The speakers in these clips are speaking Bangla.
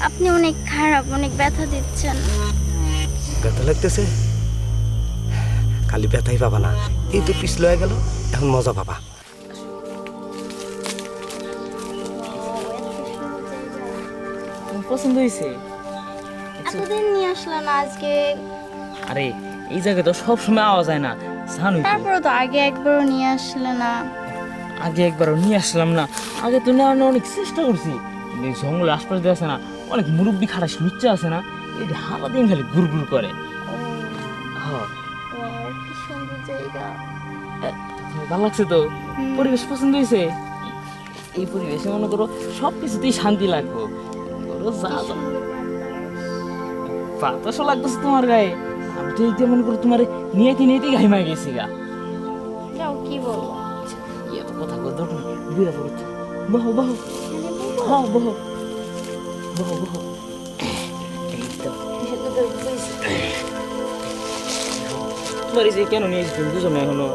আপনি অনেক খারাপ, অনেক ব্যথা দিচ্ছেন। ব্যথা লাগতেছে? খালি ব্যথাই পাবা না, এই তো পিছলে হয়ে গেল, এখন মজা পাবা। পছন্দ হয়েছে? এতদিন নিয়ে আসলো না আজকে? আরে এই জায়গায় তো সবসময় আওয়া যায় না, জানোই তো। তারপরে তো আগে একবারও নিয়ে আসলে না। আগে একবারও নিয়ে আসলাম না, আগে তো নেওয়ার অনেক চেষ্টা করছি। কিন্তু এই জঙ্গলের আশপাশ দিয়ে আছে না, অনেক মুরব্বী খারাপ লুচ্চা আছে না, এটা সারাদিন খালি ঘুর ঘুর করে। হ্যাঁ, ওয়াও, কি সুন্দর জায়গা। ভালো লাগছে তো? পরিবেশ পছন্দ হয়েছে? এই পরিবেশে মনে করো সব কিছুতেই শান্তি লাগবে। ধরো যা যা বাতাসও লাগতেছে তোমার গায়ে, আমি তো এইটা মনে করো তোমার নিয়েতে নিয়েতেই ঘাইমা গেছি গা। যাও, কি বলবো? এত কথা বলতে তুমি বুঝা পড়ছ। বহ বহ, হ্যাঁ বহ বহ বহ। এই তো তোমার এই যে কেন নিয়ে এসেছি বুঝো না এখনো?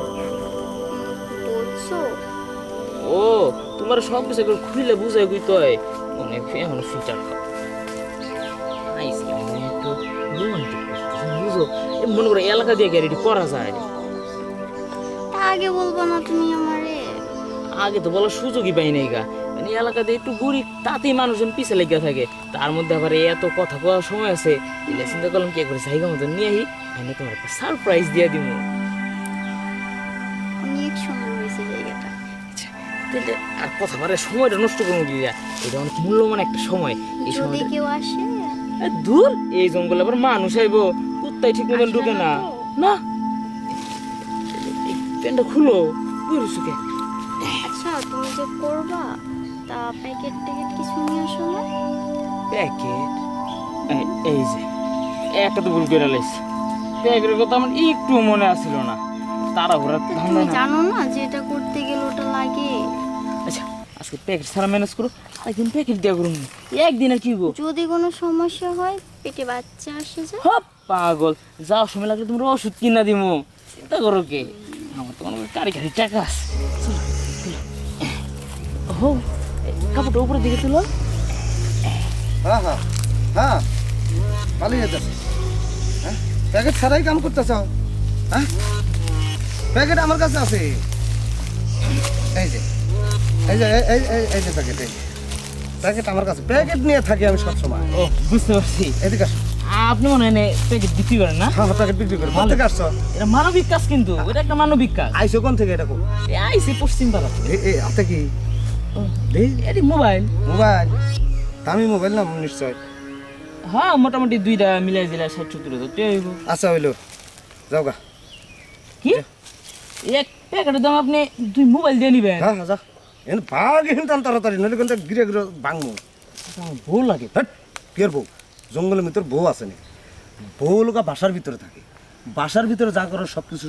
বলছো? ও তোমার সব কিছু একবার খুলে বুঝাই কইতে হয়, অনেক এখনো ফিচার খাও। আইসি আমি একটু রোমান্টিক বুঝো, মনে করো এলাকা দিয়ে গ্যারেটি করা যায়। তা আগে বলবো না তুমি আমারে? আগে তো বলার সুযোগই পাই নাই গা, মানে এলাকাতে একটু ঘুরি তাতেই মানুষজন পিছে লেগে থাকে, তার মধ্যে আবার এত কথা কওয়ার সময় আছে। এলে চিন্তা করলাম কি করে জায়গা মতো নিয়ে আহি, আমি তোমার একটা সারপ্রাইজ দিয়ে দিব। অনেক সুন্দর হয়েছে জায়গাটা। তাহলে আর কথা বারে সময়টা নষ্ট করবো গিয়া, এটা অনেক মূল্যবান একটা সময়। এই যদি সময়টা কেউ আসে? দূর, এই জঙ্গলে আবার মানুষ আইবো, কুত্তাই ঠিক মতন ঢুকে না। না এই প্যান্টটা খুলো, বুঝলো সুখে। আচ্ছা, তুমি যে করবা, তা প্যাকেট ট্যাকেট কিছু নিয়ে আসো না? প্যাকেট এই যে একটা তো ভুল করে লাইছি, প্যাকেটের কথা আমার একটু মনে আসছিল না, তাড়াহুড়া তা ধান্দা তুমি না। জানো না যে এটা করতে গেলে ওটা লাগে? আচ্ছা আজকে প্যাকেট সারা ম্যানেজ করো, একদিন প্যাকেট দেওয়া করুন, একদিন আর কি গো। যদি কোনো সমস্যা হয়, পেটে বাচ্চা আসে যায়। হপ পাগল, যাওয়ার সময় লাগলে তোমরা ওষুধ কিনা দিমু, চিন্তা করো কে, আমার তো কোনো কারি কারি টাকা আছে। চলো, চলো। হো কাপড়টা উপরের দিকে তুলো। হ্যাঁ হ্যাঁ হ্যাঁ, ভালোই যেতেছে। হ্যাঁ, প্যাকেট ছাড়াই কাম করতেছ? হ্যাঁ, প্যাকেট আমার কাছে আছে। এই যে এই যে এই এই এই যে প্যাকেট, এই প্যাকেট আমার কাছে, প্যাকেট নিয়ে থাকি আমি সবসময়। ও বুঝতে পারছি, এদিকে আসো। আপনি মনে হয় প্যাকেট বিক্রি করেন না? হ্যাঁ, প্যাকেট বিক্রি করে। কোথা থেকে আসছো? এটা মানবিক কাজ, কিন্তু এটা একটা মানবিক কাজ। আইসো কোন থেকে? এটা কোন? এই আইসি পশ্চিম পাড়া থেকে। এই হাতে কি? এটি মোবাইল। মোবাইল? দামি মোবাইল না নিশ্চয়? হ্যাঁ মোটামুটি দুইটা মিলাই দিলে 60-70 হইব। আচ্ছা হইলো, যাও গা। কি এক প্যাকেটের দাম আপনি 2 মোবাইল দিয়ে নিবেন? হ্যাঁ হ্যাঁ, যা। এনে ভাগ এখান তাড়াতাড়ি, নইলে কিন্তু গিরে গিরে ভাঙবো। আমার ভুল লাগে। হ্যাঁ, কি আর বউ? জঙ্গলের ভিতর বউ আছে নি? বউ লোকা বাসার ভিতরে থাকে, বাসার ভিতরে যা করে সব কিছু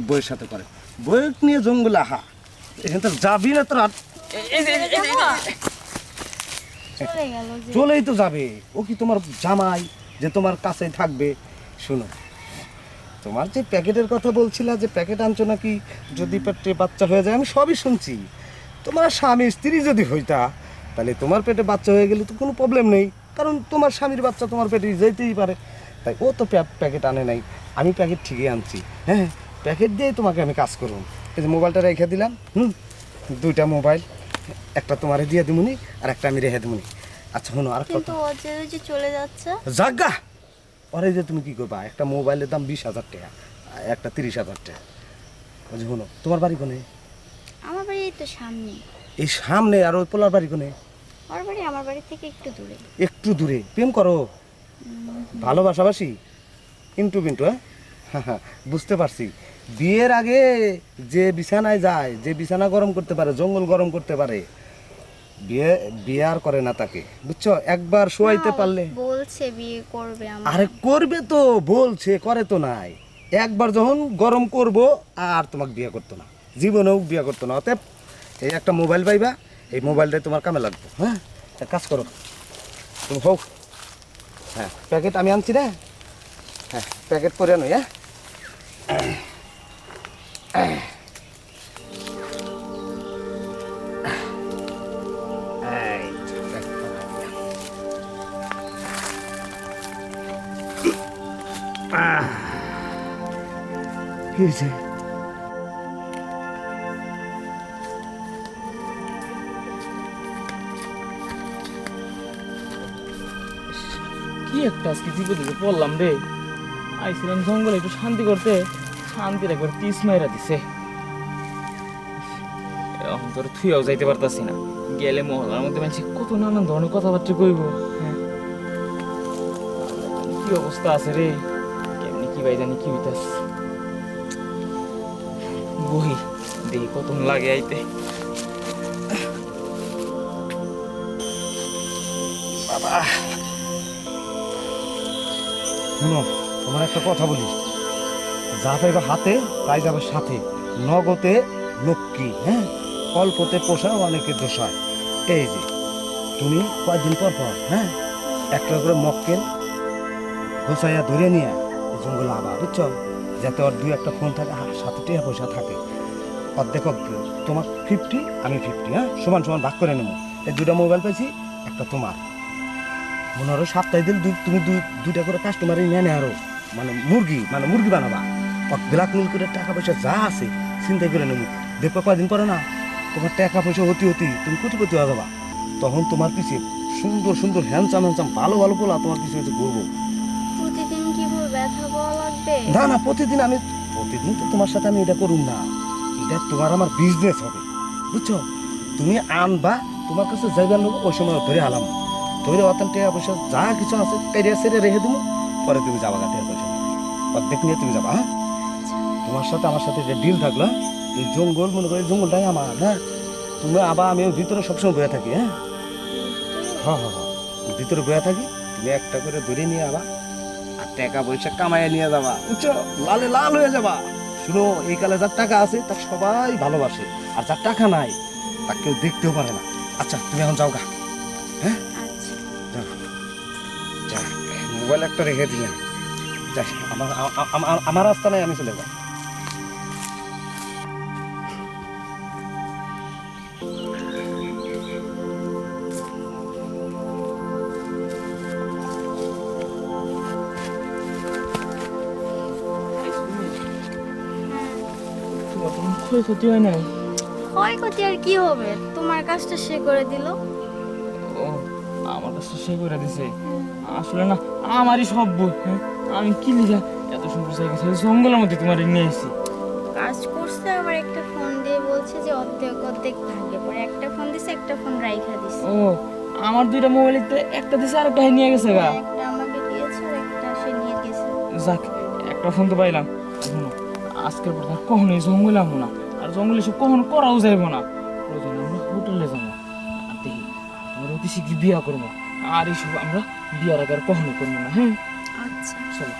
বইয়ের সাথে করে। বই নিয়ে জঙ্গলে আহা, এখান তো যাবি না তোর। চলে গেল যে। চলেই তো যাবে, ও কি তোমার জামাই যে তোমার কাছেই থাকবে? শোনো, তোমার যে প্যাকেটের কথা বলছিলা, যে প্যাকেট আনছো নাকি যদি পেটে বাচ্চা হয়ে যায়, আমি সবই শুনছি। তোমার স্বামী স্ত্রী যদি হইতা, তাহলে তোমার পেটে বাচ্চা হয়ে গেলে তো কোনো প্রবলেম নেই, কারণ তোমার স্বামীর বাচ্চা তোমার পেটে যেতেই পারে। তাই ও তো প্যাকেট আনে নাই, আমি প্যাকেট ঠিকই আনছি। হ্যাঁ, প্যাকেট দিয়েই তোমাকে আমি কাজ করুন। এই যে মোবাইলটা রেখে দিলাম, দুইটা মোবাইল, একটা তোমারে দিয়ে দিমুনি আর একটা আমি রেখে দিমুনি। আচ্ছা শোনো, আর কিন্তু কথা ও যে চলে যাচ্ছে। জাগা, পরে যে তুমি কি করবা? একটা মোবাইলের দাম 20,000 টাকা, একটা 30,000 টাকা। ওই যে শোনো, তোমার বাড়ি কোনে? আমার বাড়ি এই তো সামনে। এই সামনে? আর ওই পোলার বাড়ি কোনে? ওর বাড়ি আমার বাড়ি থেকে একটু দূরে। একটু দূরে? প্রেম করো? ভালোবাসাবাসি? ইন্টু বিন্টু? হ্যাঁ হ্যাঁ, বুঝতে পারছি। বিয়ের আগে যে বিছানায় যায়, যে বিছানা গরম করতে পারে, জঙ্গল গরম করতে পারে, বিয়ে বিয়ে আর করে না তাকে, বুঝছো? একবার শোয়াইতে না, ও পারলে। বলছে বিয়ে করবে আমার। আরে করবে তো, বলছে, করে তো নাই। একবার যখন গরম করব আর তোমাকে বিয়ে করতো না, জীবনেও বিয়ে করতো না। অতএব এই একটা মোবাইল পাইবা, এই মোবাইলটাই তোমার কামে লাগবে। হ্যাঁ, এক কাজ করো তুমি, হোক। হ্যাঁ, প্যাকেট আমি আনছি রে। হ্যাঁ, প্যাকেট করে নই। হ্যাঁ, এই, কি হয়েছে? কি একটা আজকে বিপদে পড়লাম রে। আইছিলাম জঙ্গলে একটু শান্তি করতে, শান্তির একবার তিস মাইরা দিছে। এখন তোর থুয়াও যাইতে পারতাছি না, গেলে মহলার মধ্যে মানুষ কত নানান ধরনের কথাবার্তা কইব। হ্যাঁ, কি অবস্থা আছে রে, কেমনি কি ভাই জানি কি হইতাস। বহি দেখি কত লাগে আইতে। বাবা শুনো, তোমার একটা কথা বলি, যা পাইবা হাতে তাই যাবে সাথে, নগদে লক্ষ্মী, হ্যাঁ, অল্পতে পোষা অনেকে দোষায়। এই যে তুমি কয়েকদিন পর পর, হ্যাঁ, একটা করে মক্কেল হোসাইয়া ধরে নিয়ে জঙ্গলে আবা, বুঝছো, যাতে ওর দুই একটা ফোন থাকে, সাথে টাকা পয়সা থাকে। অর্ধেক তোমার 50, আমি 50, হ্যাঁ, সমান সমান ভাগ করে নেবো। এই দুটা মোবাইল পেয়েছি, একটা তোমার। মনে হয় সপ্তাহে দিন তুমি দুইটা করে কাস্টমার নিয়ে নে, আরো মানে মুরগি বানাবা। ব্ল্যাক মেল করে টাকা পয়সা যা আছে চিন্তা করে নেবো। দেখো কয়দিন পরে না তোমার টাকা পয়সা হতি তুমি কোটিপতি হয়ে যাবা। তখন তোমার পিছিয়ে সুন্দর সুন্দর হ্যান্ডসাম ভালো ভালো পোলা তোমার পিছিয়ে ঘুরবো। প্রতিদিন কি ব্যথা পাওয়া লাগবে? না, প্রতিদিন তো তোমার সাথে আমি এটা করুম না। এটা তোমার আমার বিজনেস হবে, বুঝছো। তুমি আনবা, তোমার কাছে যাইবার নেবো, ওই সময় ধরে আলাম, ধরে অর্থাৎ টাকা পয়সা যা কিছু আছে কেরিয়ার সেরে রেখে দেবো। পরে তুমি যাবা টাকা পয়সা অর্ধেক নিয়ে তুমি যাবা। হ্যাঁ, তোমার সাথে আমার সাথে যে ডিল থাকলো, এই জঙ্গল মনে করি জঙ্গলটাই আমার। হ্যাঁ, তুমি আবার আমি ভিতরে সবসময় বয়ে থাকি। হ্যাঁ হ্যাঁ, ভিতরে বয়ে থাকি, তুমি একটা করে ধরে নিয়ে আবা, আর টাকা পয়সা কামাইয়া নিয়ে যাবা, বুঝছো, লালে লাল হয়ে যাবা। শুনো, এই কালে যার টাকা আছে তার সবাই ভালোবাসে, আর যার টাকা নাই তাকে কেউ দেখতেও পারে না। আচ্ছা তুমি এখন যাও গা। হ্যাঁ, আচ্ছা, যাও, যাক, মোবাইল একটা রেখে দিলেন। যাক, আমার রাস্তা নাই, আমি চলে যাই। তোমার কোনো ক্ষয়ক্ষতি হয় নাই? ক্ষয়ক্ষতি আর কি হবে, তোমার কাজটা সে করে দিল। ও, আমার কাছে সে করে দিছে। আসলে না, আমারই সব ভুল। হ্যাঁ, আমি কি লিখা এত সুন্দর জায়গা ছেড়ে জঙ্গলের মধ্যে তোমার নিয়ে এসেছি। কাজ করছে, আবার একটা ফোন দিয়ে বলছে যে অর্ধেক ভাগে পড়ে। একটা ফোন দিছে, একটা ফোন রাইখা দিছে। ও, আমার দুইটা মোবাইলেতে একটা দিছে আর একটা নিয়ে গেছে গা। একটা আমাকে দিয়েছে আর একটা সে নিয়ে গেছে। যাক, একটা ফোন তো পাইলাম। শুনো, আজকের পর আর কখনোই জঙ্গলে আমো না, আর জঙ্গলে এসব কখনো করাও যাইব না। প্রয়োজনে আমরা হোটেলে যাবো, আর দেখি আমরা অতি শীঘ্রই বিয়া করবো। আর এইসব আমরা বিয়ার আগে আর কখনো করবো না। হ্যাঁ, আচ্ছা, চলো।